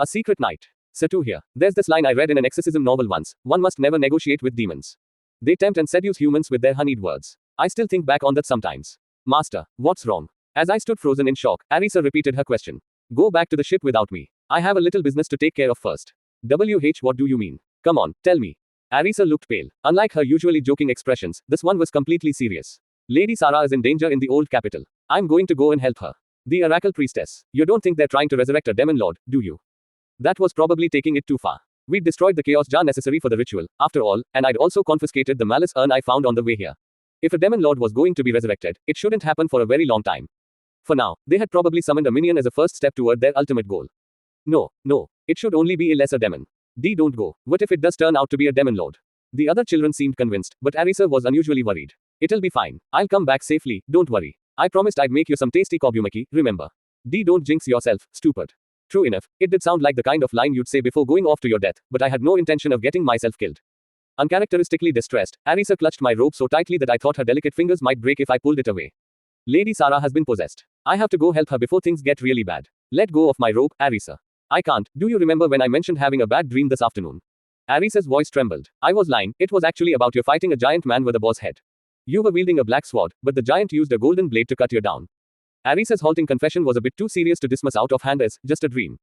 A secret night. Satu here. There's this line I read in an exorcism novel once: one must never negotiate with demons. They tempt and seduce humans with their honeyed words. I still think back on that sometimes. Master, what's wrong? As I stood frozen in shock, Arisa repeated her question. Go back to the ship without me. I have a little business to take care of first. What do you mean? Come on, tell me. Arisa looked pale. Unlike her usually joking expressions, this one was completely serious. Lady Sarah is in danger in the old capital. I'm going to go and help her. The Oracle Priestess. You don't think they're trying to resurrect a demon lord, do you? That was probably taking it too far. We'd destroyed the chaos jar necessary for the ritual, after all, and I'd also confiscated the malice urn I found on the way here. If a demon lord was going to be resurrected, it shouldn't happen for a very long time. For now, they had probably summoned a minion as a first step toward their ultimate goal. No, it should only be a lesser demon. Don't go. What if it does turn out to be a demon lord? The other children seemed convinced, but Arisa was unusually worried. It'll be fine. I'll come back safely, don't worry. I promised I'd make you some tasty kobumaki, remember? Don't jinx yourself, stupid. True enough, it did sound like the kind of line you'd say before going off to your death, but I had no intention of getting myself killed. Uncharacteristically distressed, Arisa clutched my robe so tightly that I thought her delicate fingers might break if I pulled it away. Lady Sarah has been possessed. I have to go help her before things get really bad. Let go of my robe, Arisa. I can't. Do you remember when I mentioned having a bad dream this afternoon? Arisa's voice trembled. I was lying. It was actually about you fighting a giant man with a boar's head. You were wielding a black sword, but the giant used a golden blade to cut you down. Arisa's halting confession was a bit too serious to dismiss out of hand as just a dream.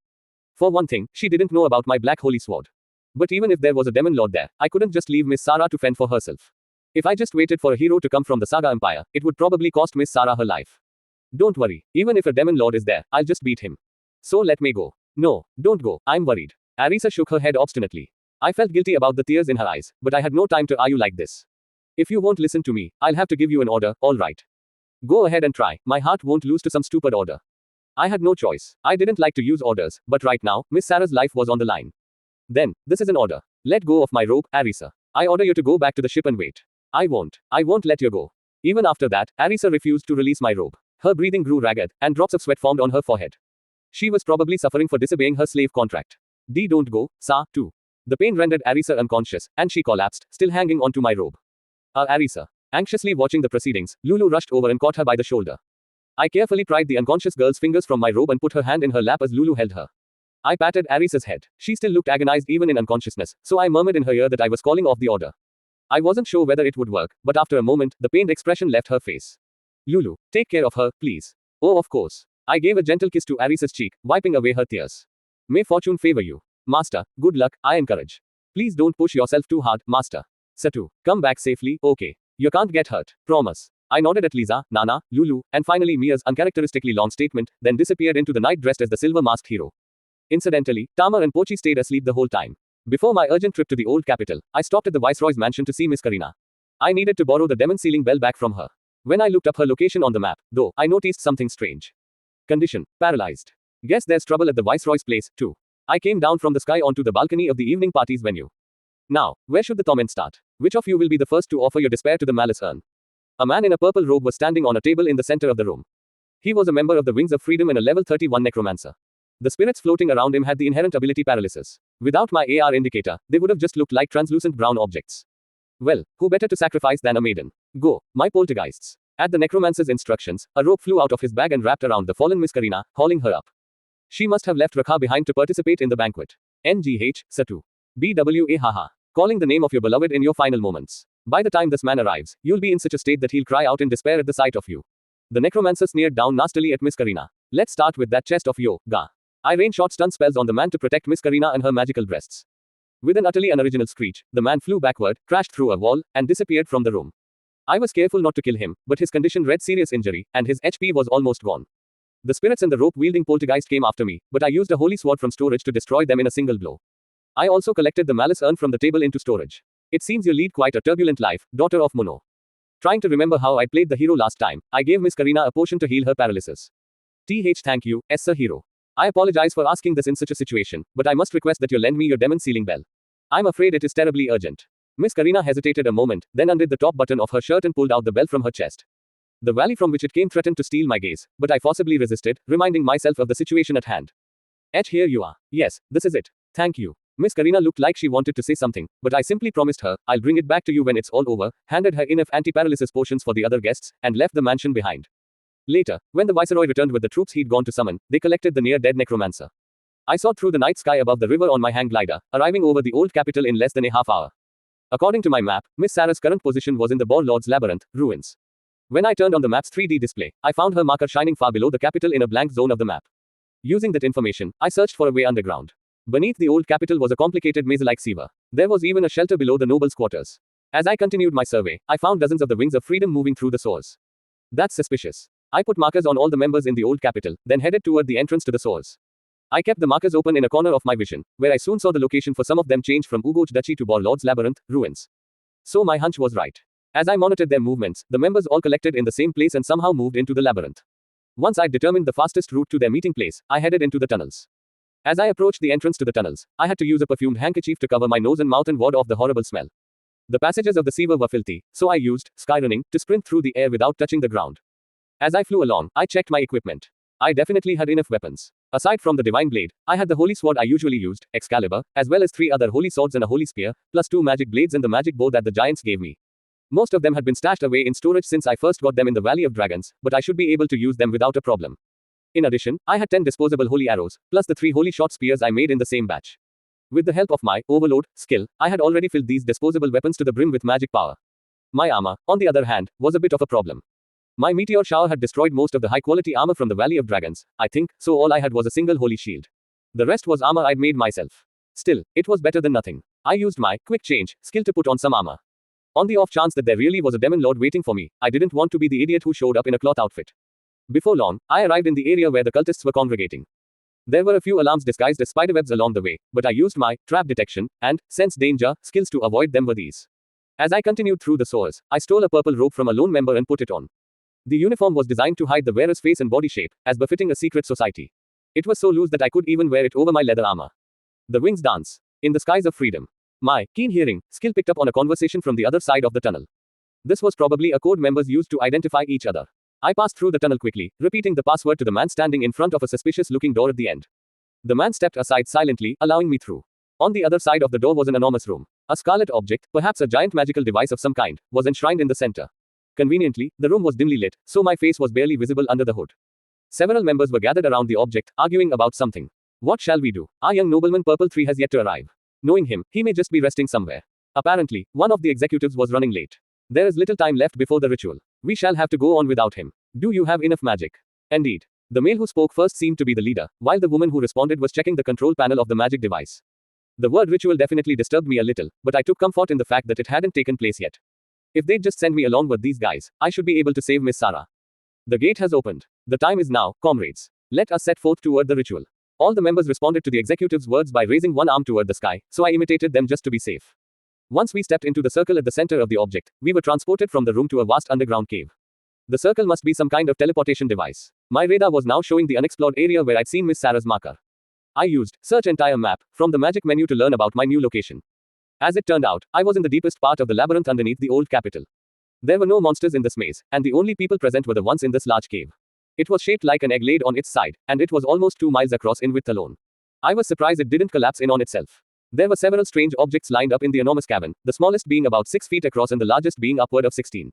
For one thing, she didn't know about my black holy sword. But even if there was a demon lord there, I couldn't just leave Miss Sarah to fend for herself. If I just waited for a hero to come from the Saga Empire, it would probably cost Miss Sarah her life. Don't worry, even if a demon lord is there, I'll just beat him. So let me go. No, don't go, I'm worried. Arisa shook her head obstinately. I felt guilty about the tears in her eyes, but I had no time to argue like this. If you won't listen to me, I'll have to give you an order, alright. Go ahead and try, my heart won't lose to some stupid order. I had no choice. I didn't like to use orders, but right now, Miss Sarah's life was on the line. Then, this is an order. Let go of my robe, Arisa. I order you to go back to the ship and wait. I won't let you go. Even after that, Arisa refused to release my robe. Her breathing grew ragged, and drops of sweat formed on her forehead. She was probably suffering for disobeying her slave contract. Don't go, Sa, too. The pain rendered Arisa unconscious, and she collapsed, still hanging onto my robe. Arisa. Anxiously watching the proceedings, Lulu rushed over and caught her by the shoulder. I carefully pried the unconscious girl's fingers from my robe and put her hand in her lap as Lulu held her. I patted Arisa's head. She still looked agonized even in unconsciousness, so I murmured in her ear that I was calling off the order. I wasn't sure whether it would work, but after a moment, the pained expression left her face. Lulu, take care of her, please. Oh, of course. I gave a gentle kiss to Arisa's cheek, wiping away her tears. May fortune favor you. Master, good luck, I encourage. Please don't push yourself too hard, Master. Satu, come back safely, okay. You can't get hurt, promise. I nodded at Lisa, Nana, Lulu, and finally Mia's uncharacteristically long statement, then disappeared into the night dressed as the silver-masked hero. Incidentally, Tamar and Pochi stayed asleep the whole time. Before my urgent trip to the old capital, I stopped at the Viceroy's mansion to see Miss Karina. I needed to borrow the demon sealing bell back from her. When I looked up her location on the map, though, I noticed something strange. Condition: paralyzed. Guess there's trouble at the Viceroy's place, too. I came down from the sky onto the balcony of the evening party's venue. Now, where should the torment start? Which of you will be the first to offer your despair to the malice urn? A man in a purple robe was standing on a table in the center of the room. He was a member of the Wings of Freedom and a level 31 necromancer. The spirits floating around him had the inherent ability paralysis. Without my AR indicator, they would have just looked like translucent brown objects. Well, who better to sacrifice than a maiden? Go, my poltergeists. At the necromancer's instructions, a rope flew out of his bag and wrapped around the fallen Miss Karina, hauling her up. She must have left Rakha behind to participate in the banquet. NGH, Satu. BWA haha. Calling the name of your beloved in your final moments. By the time this man arrives, you'll be in such a state that he'll cry out in despair at the sight of you. The necromancer sneered down nastily at Miss Karina. Let's start with that chest of yoga. I rained short stun spells on the man to protect Miss Karina and her magical breasts. With an utterly unoriginal screech, the man flew backward, crashed through a wall, and disappeared from the room. I was careful not to kill him, but his condition read serious injury, and his HP was almost gone. The spirits and the rope-wielding poltergeist came after me, but I used a holy sword from storage to destroy them in a single blow. I also collected the malice urn from the table into storage. It seems you lead quite a turbulent life, daughter of Mono. Trying to remember how I played the hero last time, I gave Miss Karina a potion to heal her paralysis. Thank you, Sir Hero. I apologize for asking this in such a situation, but I must request that you lend me your demon sealing bell. I'm afraid it is terribly urgent. Miss Karina hesitated a moment, then undid the top button of her shirt and pulled out the bell from her chest. The valley from which it came threatened to steal my gaze, but I forcibly resisted, reminding myself of the situation at hand. Here you are. Yes, this is it. Thank you. Miss Karina looked like she wanted to say something, but I simply promised her, I'll bring it back to you when it's all over, handed her enough anti-paralysis potions for the other guests, and left the mansion behind. Later, when the Viceroy returned with the troops he'd gone to summon, they collected the near-dead necromancer. I saw through the night sky above the river on my hang glider, arriving over the old capital in less than a half hour. According to my map, Miss Sarah's current position was in the Warlord's Labyrinth, ruins. When I turned on the map's 3D display, I found her marker shining far below the capital in a blank zone of the map. Using that information, I searched for a way underground. Beneath the old capital was a complicated maze-like sewer. There was even a shelter below the nobles' quarters. As I continued my survey, I found dozens of the wings of freedom moving through the sewers. That's suspicious. I put markers on all the members in the old capital, then headed toward the entrance to the sewers. I kept the markers open in a corner of my vision, where I soon saw the location for some of them change from Ugoch Duchy to Warlord's Labyrinth, ruins. So my hunch was right. As I monitored their movements, the members all collected in the same place and somehow moved into the labyrinth. Once I'd determined the fastest route to their meeting place, I headed into the tunnels. As I approached the entrance to the tunnels, I had to use a perfumed handkerchief to cover my nose and mouth and ward off the horrible smell. The passages of the sewer were filthy, so I used skyrunning to sprint through the air without touching the ground. As I flew along, I checked my equipment. I definitely had enough weapons. Aside from the divine blade, I had the holy sword I usually used, Excalibur, as well as 3 other holy swords and a holy spear, plus 2 magic blades and the magic bow that the giants gave me. Most of them had been stashed away in storage since I first got them in the Valley of Dragons, but I should be able to use them without a problem. In addition, I had 10 disposable holy arrows, plus the 3 holy short spears I made in the same batch. With the help of my overload skill, I had already filled these disposable weapons to the brim with magic power. My armor, on the other hand, was a bit of a problem. My meteor shower had destroyed most of the high-quality armor from the Valley of Dragons, I think, so all I had was a single holy shield. The rest was armor I'd made myself. Still, it was better than nothing. I used my quick change skill to put on some armor. On the off chance that there really was a demon lord waiting for me, I didn't want to be the idiot who showed up in a cloth outfit. Before long, I arrived in the area where the cultists were congregating. There were a few alarms disguised as spiderwebs along the way, but I used my trap detection and sense danger skills to avoid them with ease. As I continued through the sewers, I stole a purple robe from a lone member and put it on. The uniform was designed to hide the wearer's face and body shape, as befitting a secret society. It was so loose that I could even wear it over my leather armor. The wings dance. In the skies of freedom. My keen hearing skill picked up on a conversation from the other side of the tunnel. This was probably a code members used to identify each other. I passed through the tunnel quickly, repeating the password to the man standing in front of a suspicious-looking door at the end. The man stepped aside silently, allowing me through. On the other side of the door was an enormous room. A scarlet object, perhaps a giant magical device of some kind, was enshrined in the center. Conveniently, the room was dimly lit, so my face was barely visible under the hood. Several members were gathered around the object, arguing about something. What shall we do? Our young nobleman Purple 3 has yet to arrive. Knowing him, he may just be resting somewhere. Apparently, one of the executives was running late. There is little time left before the ritual. We shall have to go on without him. Do you have enough magic? Indeed. The male who spoke first seemed to be the leader, while the woman who responded was checking the control panel of the magic device. The word ritual definitely disturbed me a little, but I took comfort in the fact that it hadn't taken place yet. If they'd just send me along with these guys, I should be able to save Miss Sarah. The gate has opened. The time is now, comrades. Let us set forth toward the ritual. All the members responded to the executive's words by raising one arm toward the sky, so I imitated them just to be safe. Once we stepped into the circle at the center of the object, we were transported from the room to a vast underground cave. The circle must be some kind of teleportation device. My radar was now showing the unexplored area where I'd seen Miss Sarah's marker. I used search entire map from the magic menu to learn about my new location. As it turned out, I was in the deepest part of the labyrinth underneath the old capital. There were no monsters in this maze, and the only people present were the ones in this large cave. It was shaped like an egg laid on its side, and it was almost 2 miles across in width alone. I was surprised it didn't collapse in on itself. There were several strange objects lined up in the enormous cavern, the smallest being about 6 feet across and the largest being upward of 16.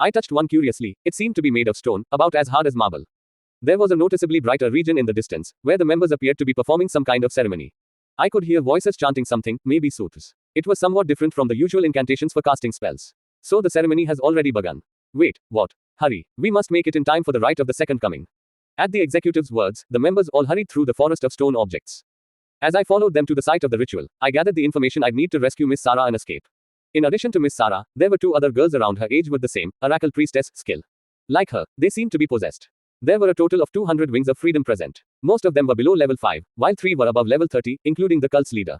I touched one curiously. It seemed to be made of stone, about as hard as marble. There was a noticeably brighter region in the distance, where the members appeared to be performing some kind of ceremony. I could hear voices chanting something, maybe sooths. It was somewhat different from the usual incantations for casting spells. So the ceremony has already begun. Wait, what? Hurry, we must make it in time for the rite of the second coming. At the executive's words, the members all hurried through the forest of stone objects. As I followed them to the site of the ritual, I gathered the information I'd need to rescue Miss Sarah and escape. In addition to Miss Sarah, there were 2 other girls around her age with the same, Oracle Priestess, skill. Like her, they seemed to be possessed. There were a total of 200 wings of freedom present. Most of them were below level 5, while 3 were above level 30, including the cult's leader.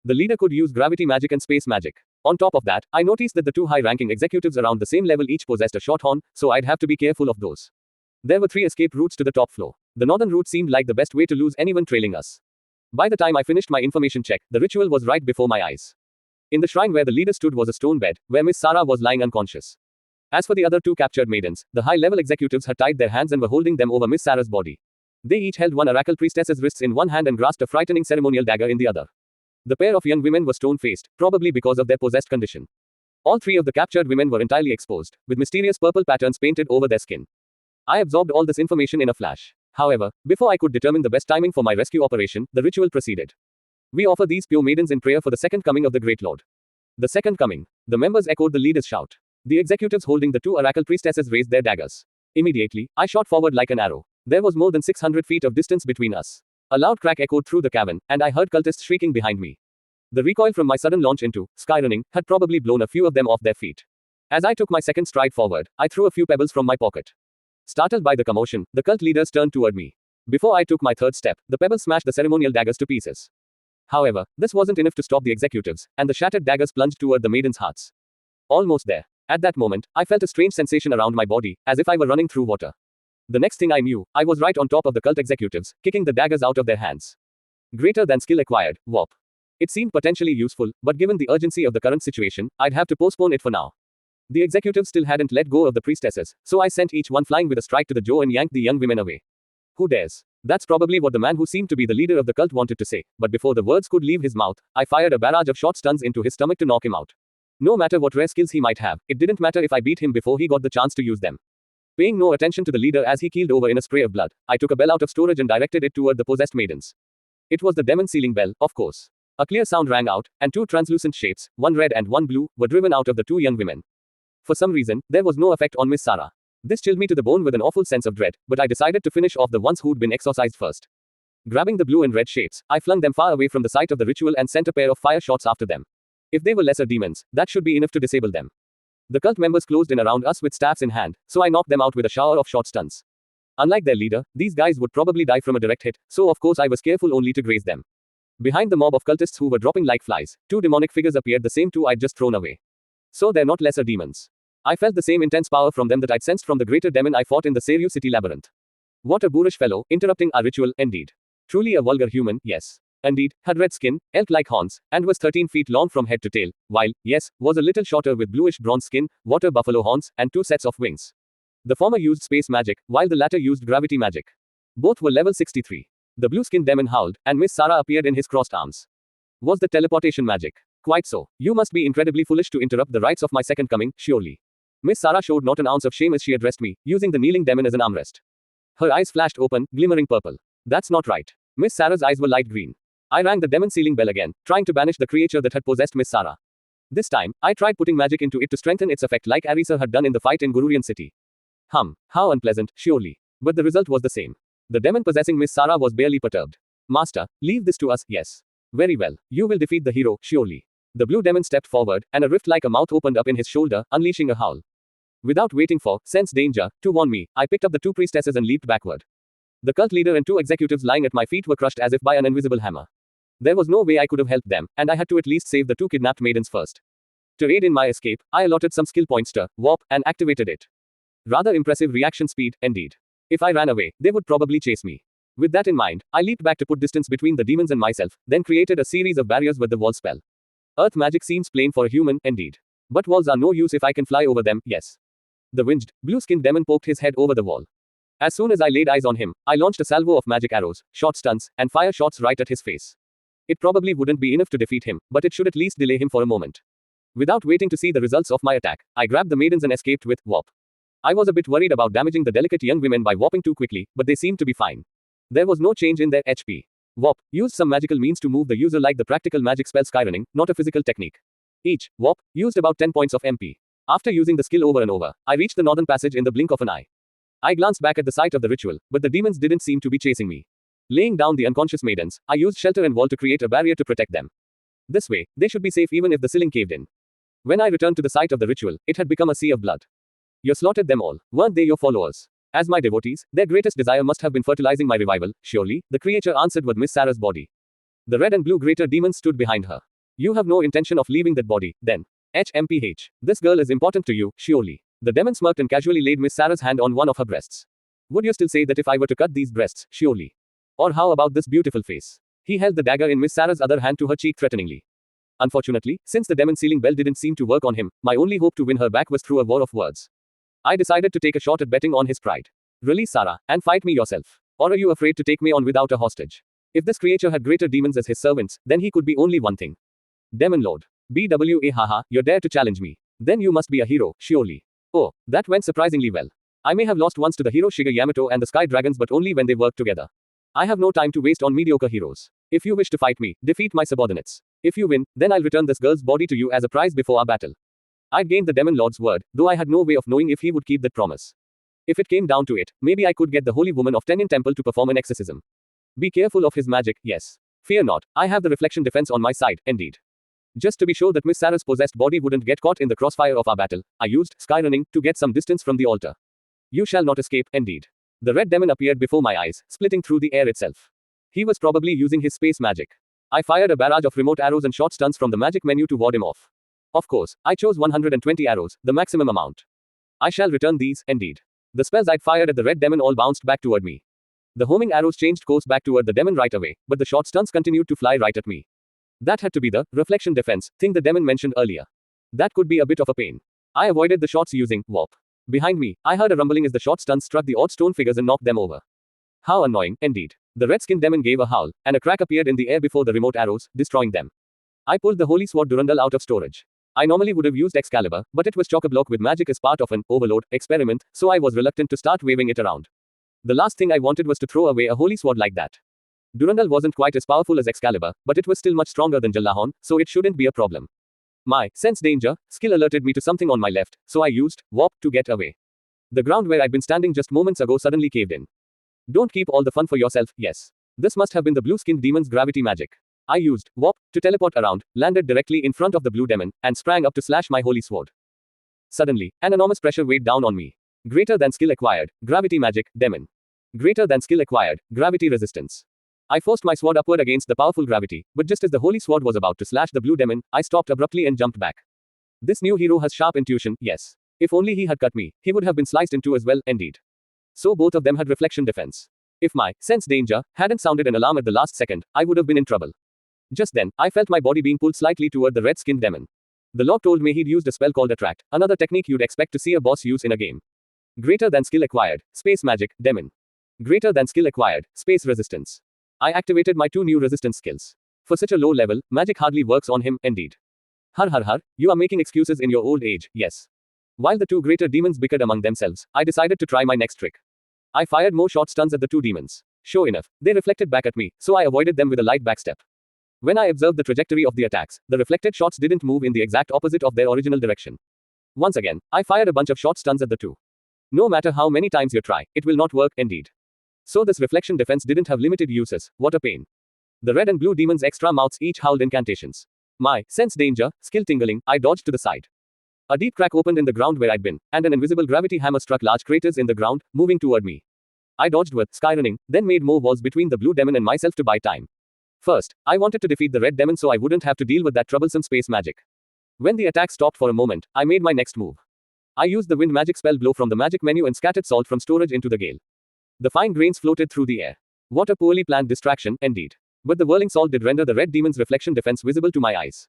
The leader could use gravity magic and space magic. On top of that, I noticed that the 2 high-ranking executives around the same level each possessed a short horn, so I'd have to be careful of those. There were 3 escape routes to the top floor. The northern route seemed like the best way to lose anyone trailing us. By the time I finished my information check, the ritual was right before my eyes. In the shrine where the leader stood was a stone bed, where Miss Sarah was lying unconscious. As for the other 2 captured maidens, the high-level executives had tied their hands and were holding them over Miss Sarah's body. They each held one Oracle Priestess's wrists in one hand and grasped a frightening ceremonial dagger in the other. The pair of young women were stone-faced, probably because of their possessed condition. All 3 of the captured women were entirely exposed, with mysterious purple patterns painted over their skin. I absorbed all this information in a flash. However, before I could determine the best timing for my rescue operation, the ritual proceeded. We offer these pure maidens in prayer for the second coming of the great Lord. The second coming. The members echoed the leader's shout. The executives holding the two oracle priestesses raised their daggers. Immediately, I shot forward like an arrow. There was more than 600 feet of distance between us. A loud crack echoed through the cavern, and I heard cultists shrieking behind me. The recoil from my sudden launch into skyrunning had probably blown a few of them off their feet. As I took my second stride forward, I threw a few pebbles from my pocket. Startled by the commotion, the cult leaders turned toward me. Before I took my third step, the pebbles smashed the ceremonial daggers to pieces. However, this wasn't enough to stop the executives, and the shattered daggers plunged toward the maidens' hearts. Almost there. At that moment, I felt a strange sensation around my body, as if I were running through water. The next thing I knew, I was right on top of the cult executives, kicking the daggers out of their hands. Greater than skill acquired, warp. It seemed potentially useful, but given the urgency of the current situation, I'd have to postpone it for now. The executives still hadn't let go of the priestesses, so I sent each one flying with a strike to the jaw and yanked the young women away. Who dares? That's probably what the man who seemed to be the leader of the cult wanted to say, but before the words could leave his mouth, I fired a barrage of short stuns into his stomach to knock him out. No matter what rare skills he might have, it didn't matter if I beat him before he got the chance to use them. Paying no attention to the leader as he keeled over in a spray of blood, I took a bell out of storage and directed it toward the possessed maidens. It was the demon sealing bell, of course. A clear sound rang out, and two translucent shapes, one red and one blue, were driven out of the two young women. For some reason, there was no effect on Miss Sarah. This chilled me to the bone with an awful sense of dread, but I decided to finish off the ones who'd been exorcised first. Grabbing the blue and red shapes, I flung them far away from the site of the ritual and sent a pair of fire shots after them. If they were lesser demons, that should be enough to disable them. The cult members closed in around us with staffs in hand, so I knocked them out with a shower of short stuns. Unlike their leader, these guys would probably die from a direct hit, so of course I was careful only to graze them. Behind the mob of cultists who were dropping like flies, two demonic figures appeared, the same two I'd just thrown away. So they're not lesser demons. I felt the same intense power from them that I'd sensed from the greater demon I fought in the Seiryu city labyrinth. What a boorish fellow, interrupting our ritual, indeed. Truly a vulgar human, yes. Indeed, had red skin, elk-like horns, and was 13 feet long from head to tail, while, yes, was a little shorter with bluish bronze skin, water buffalo horns, and two sets of wings. The former used space magic, while the latter used gravity magic. Both were level 63. The blue-skinned demon howled, and Miss Sarah appeared in his crossed arms. Was the teleportation magic? Quite so. You must be incredibly foolish to interrupt the rites of my second coming, surely. Miss Sarah showed not an ounce of shame as she addressed me, using the kneeling demon as an armrest. Her eyes flashed open, glimmering purple. That's not right. Miss Sarah's eyes were light green. I rang the demon sealing bell again, trying to banish the creature that had possessed Miss Sarah. This time, I tried putting magic into it to strengthen its effect like Arisa had done in the fight in Gururian City. How unpleasant, surely. But the result was the same. The demon possessing Miss Sarah was barely perturbed. Master, leave this to us, yes. Very well, you will defeat the hero, surely. The blue demon stepped forward, and a rift like a mouth opened up in his shoulder, unleashing a howl. Without waiting for sense danger to warn me, I picked up the two priestesses and leaped backward. The cult leader and two executives lying at my feet were crushed as if by an invisible hammer. There was no way I could have helped them, and I had to at least save the two kidnapped maidens first. To aid in my escape, I allotted some skill points to warp and activated it. Rather impressive reaction speed, indeed. If I ran away, they would probably chase me. With that in mind, I leaped back to put distance between the demons and myself, then created a series of barriers with the wall spell. Earth magic seems plain for a human, indeed. But walls are no use if I can fly over them, yes. The winged, blue-skinned demon poked his head over the wall. As soon as I laid eyes on him, I launched a salvo of magic arrows, short stuns, and fire shots right at his face. It probably wouldn't be enough to defeat him, but it should at least delay him for a moment. Without waiting to see the results of my attack, I grabbed the maidens and escaped with warp. I was a bit worried about damaging the delicate young women by warping too quickly, but they seemed to be fine. There was no change in their HP. Warp used some magical means to move the user like the practical magic spell skyrunning, not a physical technique. Each warp used about 10 points of MP. After using the skill over and over, I reached the northern passage in the blink of an eye. I glanced back at the site of the ritual, but the demons didn't seem to be chasing me. Laying down the unconscious maidens, I used shelter and wall to create a barrier to protect them. This way, they should be safe even if the ceiling caved in. When I returned to the site of the ritual, it had become a sea of blood. You slaughtered them all, weren't they your followers? As my devotees, their greatest desire must have been fertilizing my revival, surely, the creature answered with Miss Sarah's body. The red and blue greater demons stood behind her. You have no intention of leaving that body, then. HMPH. This girl is important to you, surely. The demon smirked and casually laid Miss Sarah's hand on one of her breasts. Would you still say that if I were to cut these breasts, surely? Or how about this beautiful face? He held the dagger in Miss Sarah's other hand to her cheek threateningly. Unfortunately, since the demon sealing bell didn't seem to work on him, my only hope to win her back was through a war of words. I decided to take a shot at betting on his pride. Release Sarah, and fight me yourself. Or are you afraid to take me on without a hostage? If this creature had greater demons as his servants, then he could be only one thing. Demon Lord. BWA haha, you dare to challenge me. Then you must be a hero, surely. Oh, that went surprisingly well. I may have lost once to the hero Shiga Yamato and the Sky Dragons, but only when they worked together. I have no time to waste on mediocre heroes. If you wish to fight me, defeat my subordinates. If you win, then I'll return this girl's body to you as a prize before our battle. I'd gained the Demon Lord's word, though I had no way of knowing if he would keep that promise. If it came down to it, maybe I could get the Holy Woman of Tenin Temple to perform an exorcism. Be careful of his magic, yes. Fear not, I have the reflection defense on my side, indeed. Just to be sure that Miss Sarah's possessed body wouldn't get caught in the crossfire of our battle, I used skyrunning to get some distance from the altar. You shall not escape, indeed. The red demon appeared before my eyes, splitting through the air itself. He was probably using his space magic. I fired a barrage of remote arrows and short stunts from the magic menu to ward him off. Of course, I chose 120 arrows, the maximum amount. I shall return these, indeed. The spells I'd fired at the red demon all bounced back toward me. The homing arrows changed course back toward the demon right away, but the short stunts continued to fly right at me. That had to be the reflection defense thing the demon mentioned earlier. That could be a bit of a pain. I avoided the shots using warp. Behind me, I heard a rumbling as the short stunts struck the odd stone figures and knocked them over. How annoying, indeed. The red-skinned demon gave a howl, and a crack appeared in the air before the remote arrows, destroying them. I pulled the holy sword Durandal out of storage. I normally would have used Excalibur, but it was chock-a-block with magic as part of an overload experiment, so I was reluctant to start waving it around. The last thing I wanted was to throw away a holy sword like that. Durandal wasn't quite as powerful as Excalibur, but it was still much stronger than Jallahorn, so it shouldn't be a problem. My sense danger skill alerted me to something on my left, so I used warp to get away. The ground where I'd been standing just moments ago suddenly caved in. Don't keep all the fun for yourself, yes. This must have been the blue-skinned demon's gravity magic. I used warp to teleport around, landed directly in front of the blue demon, and sprang up to slash my holy sword. Suddenly, an enormous pressure weighed down on me. Greater than skill acquired, gravity magic, demon. Greater than skill acquired, gravity resistance. I forced my sword upward against the powerful gravity, but just as the holy sword was about to slash the blue demon, I stopped abruptly and jumped back. This new hero has sharp intuition, yes. If only he had cut me, he would have been sliced in two as well, indeed. So both of them had reflection defense. If my sense danger hadn't sounded an alarm at the last second, I would have been in trouble. Just then, I felt my body being pulled slightly toward the red-skinned demon. The log told me he'd used a spell called Attract, another technique you'd expect to see a boss use in a game. Greater than skill acquired, space magic, demon. Greater than skill acquired, space resistance. I activated my two new resistance skills. For such a low level, magic hardly works on him, indeed. Har har har, you are making excuses in your old age, yes. While the two greater demons bickered among themselves, I decided to try my next trick. I fired more short stuns at the two demons. Sure enough, they reflected back at me, so I avoided them with a light backstep. When I observed the trajectory of the attacks, the reflected shots didn't move in the exact opposite of their original direction. Once again, I fired a bunch of short stuns at the two. No matter how many times you try, it will not work, indeed. So this reflection defense didn't have limited uses, what a pain. The red and blue demons' extra mouths each howled incantations. My sense danger, skill tingling, I dodged to the side. A deep crack opened in the ground where I'd been, and an invisible gravity hammer struck large craters in the ground, moving toward me. I dodged with skyrunning, then made more walls between the blue demon and myself to buy time. First, I wanted to defeat the red demon so I wouldn't have to deal with that troublesome space magic. When the attack stopped for a moment, I made my next move. I used the wind magic spell blow from the magic menu and scattered salt from storage into the gale. The fine grains floated through the air. What a poorly planned distraction, indeed. But the whirling salt did render the red demon's reflection defense visible to my eyes.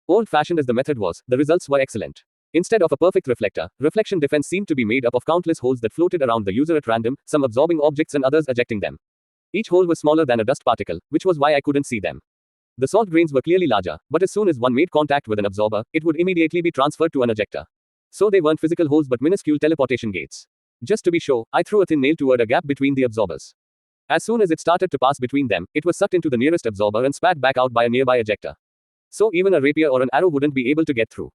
Old-fashioned as the method was, the results were excellent. Instead of a perfect reflector, reflection defense seemed to be made up of countless holes that floated around the user at random, some absorbing objects and others ejecting them. Each hole was smaller than a dust particle, which was why I couldn't see them. The salt grains were clearly larger, but as soon as one made contact with an absorber, it would immediately be transferred to an ejector. So they weren't physical holes but minuscule teleportation gates. Just to be sure, I threw a thin nail toward a gap between the absorbers. As soon as it started to pass between them, it was sucked into the nearest absorber and spat back out by a nearby ejector. So even a rapier or an arrow wouldn't be able to get through.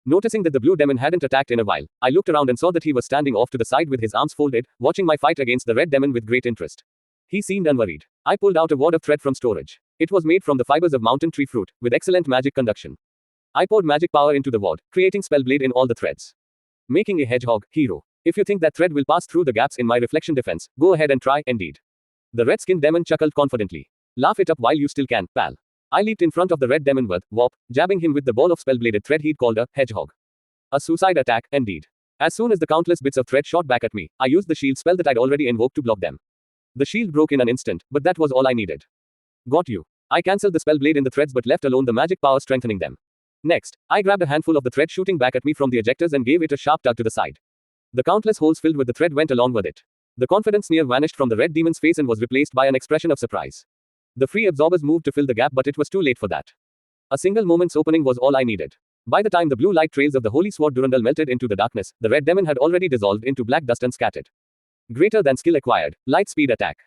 Noticing that the blue demon hadn't attacked in a while, I looked around and saw that he was standing off to the side with his arms folded, watching my fight against the red demon with great interest. He seemed unworried. I pulled out a wad of thread from storage. It was made from the fibers of mountain tree fruit, with excellent magic conduction. I poured magic power into the wad, creating Spellblade in all the threads. Making a hedgehog, hero. If you think that thread will pass through the gaps in my reflection defense, go ahead and try, indeed. The red-skinned demon chuckled confidently. Laugh it up while you still can, pal. I leaped in front of the red demon with warp, jabbing him with the ball of spellbladed thread he'd called a hedgehog. A suicide attack, indeed. As soon as the countless bits of thread shot back at me, I used the shield spell that I'd already invoked to block them. The shield broke in an instant, but that was all I needed. Got you. I cancelled the spellblade in the threads but left alone the magic power strengthening them. Next, I grabbed a handful of the thread shooting back at me from the ejectors and gave it a sharp tug to the side. The countless holes filled with the thread went along with it. The confident sneer vanished from the red demon's face and was replaced by an expression of surprise. The free absorbers moved to fill the gap but it was too late for that. A single moment's opening was all I needed. By the time the blue light trails of the holy sword Durandal melted into the darkness, the red demon had already dissolved into black dust and scattered. Greater than skill acquired, light speed attack.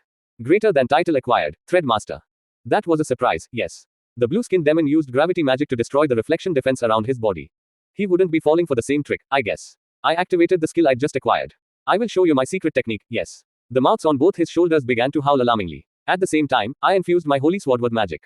Greater than title acquired, Thread Master. That was a surprise, yes. The blue-skinned demon used gravity magic to destroy the reflection defense around his body. He wouldn't be falling for the same trick, I guess. I activated the skill I just acquired. I will show you my secret technique, yes. The mouths on both his shoulders began to howl alarmingly. At the same time, I infused my holy sword with magic.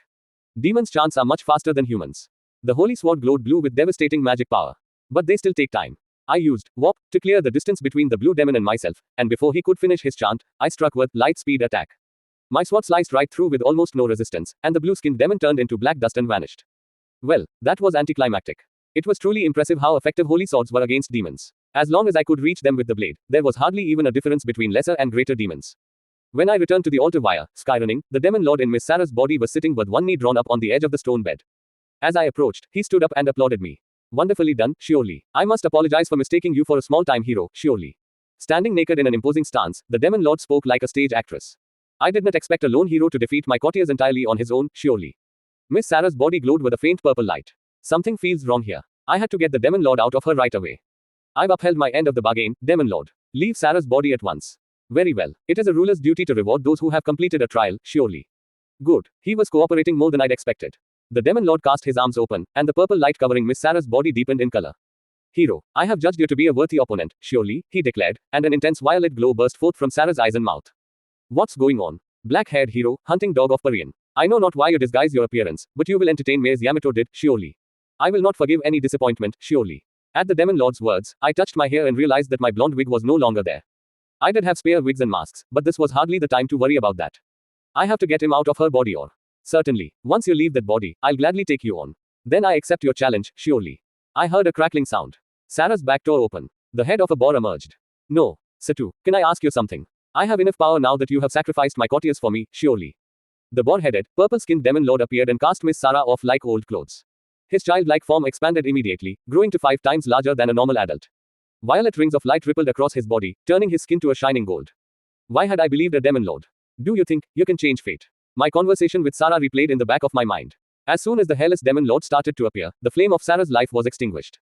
Demons' chants are much faster than humans. The holy sword glowed blue with devastating magic power. But they still take time. I used warp to clear the distance between the blue demon and myself, and before he could finish his chant, I struck with light speed attack. My sword sliced right through with almost no resistance, and the blue-skinned demon turned into black dust and vanished. Well, that was anticlimactic. It was truly impressive how effective holy swords were against demons. As long as I could reach them with the blade, there was hardly even a difference between lesser and greater demons. When I returned to the altar via Skyrunning, the demon lord in Miss Sarah's body was sitting with one knee drawn up on the edge of the stone bed. As I approached, he stood up and applauded me. Wonderfully done, surely. I must apologize for mistaking you for a small-time hero, surely. Standing naked in an imposing stance, the demon lord spoke like a stage actress. I did not expect a lone hero to defeat my courtiers entirely on his own, surely. Miss Sarah's body glowed with a faint purple light. Something feels wrong here. I had to get the demon lord out of her right away. I've upheld my end of the bargain, demon lord. Leave Sarah's body at once. Very well. It is a ruler's duty to reward those who have completed a trial, surely. Good. He was cooperating more than I'd expected. The demon lord cast his arms open, and the purple light covering Miss Sarah's body deepened in color. Hero, I have judged you to be a worthy opponent, surely, he declared, and an intense violet glow burst forth from Sarah's eyes and mouth. What's going on? Black-haired hero, hunting dog of Parian. I know not why you disguise your appearance, but you will entertain me as Yamato did, surely. I will not forgive any disappointment, surely. At the demon lord's words, I touched my hair and realized that my blonde wig was no longer there. I did have spare wigs and masks, but this was hardly the time to worry about that. I have to get him out of her body or. Certainly, once you leave that body, I'll gladly take you on. Then I accept your challenge, surely. I heard a crackling sound. Sarah's back door opened. The head of a boar emerged. No, Satu, can I ask you something? I have enough power now that you have sacrificed my courtiers for me, surely. The boar-headed, purple-skinned demon lord appeared and cast Miss Sarah off like old clothes. His childlike form expanded immediately, growing to 5 times larger than a normal adult. Violet rings of light rippled across his body, turning his skin to a shining gold. Why had I believed a demon lord? Do you think you can change fate? My conversation with Sarah replayed in the back of my mind. As soon as the hairless demon lord started to appear, the flame of Sarah's life was extinguished.